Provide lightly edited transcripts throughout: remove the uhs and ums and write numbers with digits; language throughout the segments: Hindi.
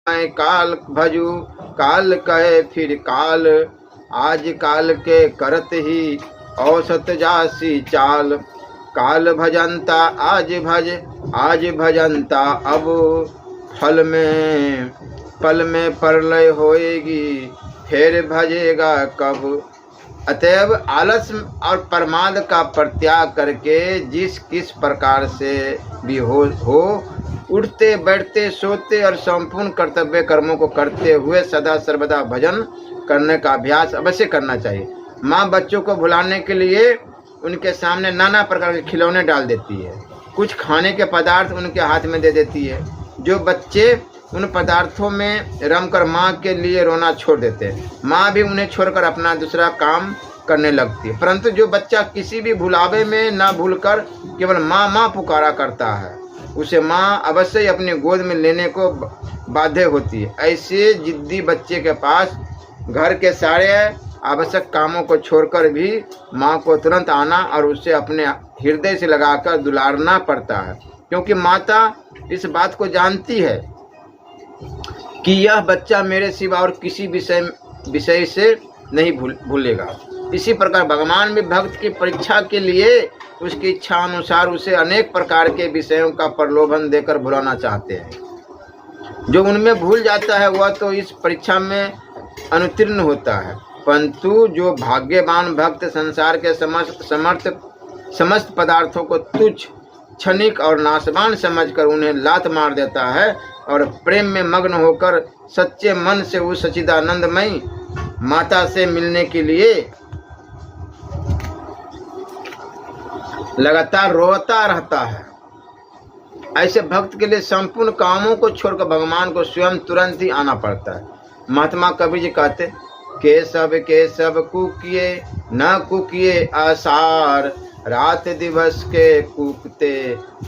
मैं काल भजू काल कहे फिर काल, आज काल के करत ही औसत जासी चाल। काल भजंता आज भजंता अब, पल में परलय होएगी फिर भजेगा कब। अतएव आलस और प्रमाद का परित्याग करके जिस किस प्रकार से भी हो उठते बैठते सोते और संपूर्ण कर्तव्य कर्मों को करते हुए सदा सर्वदा भजन करने का अभ्यास अवश्य करना चाहिए। माँ बच्चों को भुलाने के लिए उनके सामने नाना प्रकार के खिलौने डाल देती है, कुछ खाने के पदार्थ उनके हाथ में दे देती है। जो बच्चे उन पदार्थों में रमकर माँ के लिए रोना छोड़ देते हैं, माँ भी उन्हें छोड़कर अपना दूसरा काम करने लगती है। परंतु जो बच्चा किसी भी भुलावे में न भूलकर केवल माँ माँ पुकारा करता है, उसे माँ अवश्य ही अपनी गोद में लेने को बाध्य होती है। ऐसे जिद्दी बच्चे के पास घर के सारे आवश्यक कामों को छोड़कर भी माँ को तुरंत आना और उसे अपने हृदय से लगाकर दुलारना पड़ता है, क्योंकि माता इस बात को जानती है कि यह बच्चा मेरे सिवा और किसी विषय से नहीं भूलेगा। इसी प्रकार भगवान भी भक्त की परीक्षा के लिए उसकी इच्छा अनुसार उसे अनेक प्रकार के विषयों का प्रलोभन देकर भुलाना चाहते हैं। जो उनमें भूल जाता है वह तो इस परीक्षा में अनुत्तीर्ण होता है, परंतु जो भाग्यवान भक्त संसार के समस्त पदार्थों को तुच्छ क्षणिक और नाशवान समझकर उन्हें लात मार देता है और प्रेम में मग्न होकर सच्चे मन से उस सच्चिदानंदमयी माता से मिलने के लिए लगातार रोता रहता है, ऐसे भक्त के लिए संपूर्ण कामों को छोड़कर भगवान को स्वयं तुरंत ही आना पड़ता है। महात्मा कबीर जी कहते, केशव कुकिए न कुकिए आसार, रात दिवस के कूकते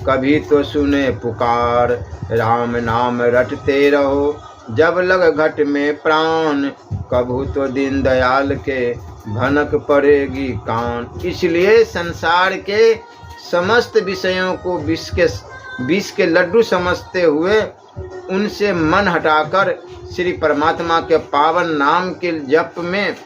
कभी तो सुने पुकार। राम नाम रटते रहो जब लग घट में प्राण, कभू तो दीन दयाल के भनक पड़ेगी कान। इसलिए संसार के समस्त विषयों को विष के लड्डू समझते हुए उनसे मन हटाकर श्री परमात्मा के पावन नाम के जप में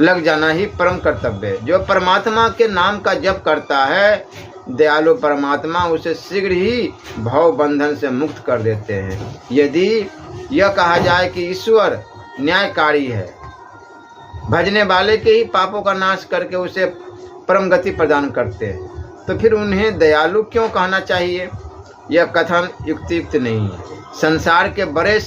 लग जाना ही परम कर्तव्य है। जो परमात्मा के नाम का जप करता है, दयालु परमात्मा उसे शीघ्र ही भव बंधन से मुक्त कर देते हैं। यदि यह कहा जाए कि ईश्वर न्यायकारी है, भजने वाले के ही पापों का नाश करके उसे परम गति प्रदान करते हैं, तो फिर उन्हें दयालु क्यों कहना चाहिए? यह कथन युक्तियुक्त नहीं है। संसार के बड़े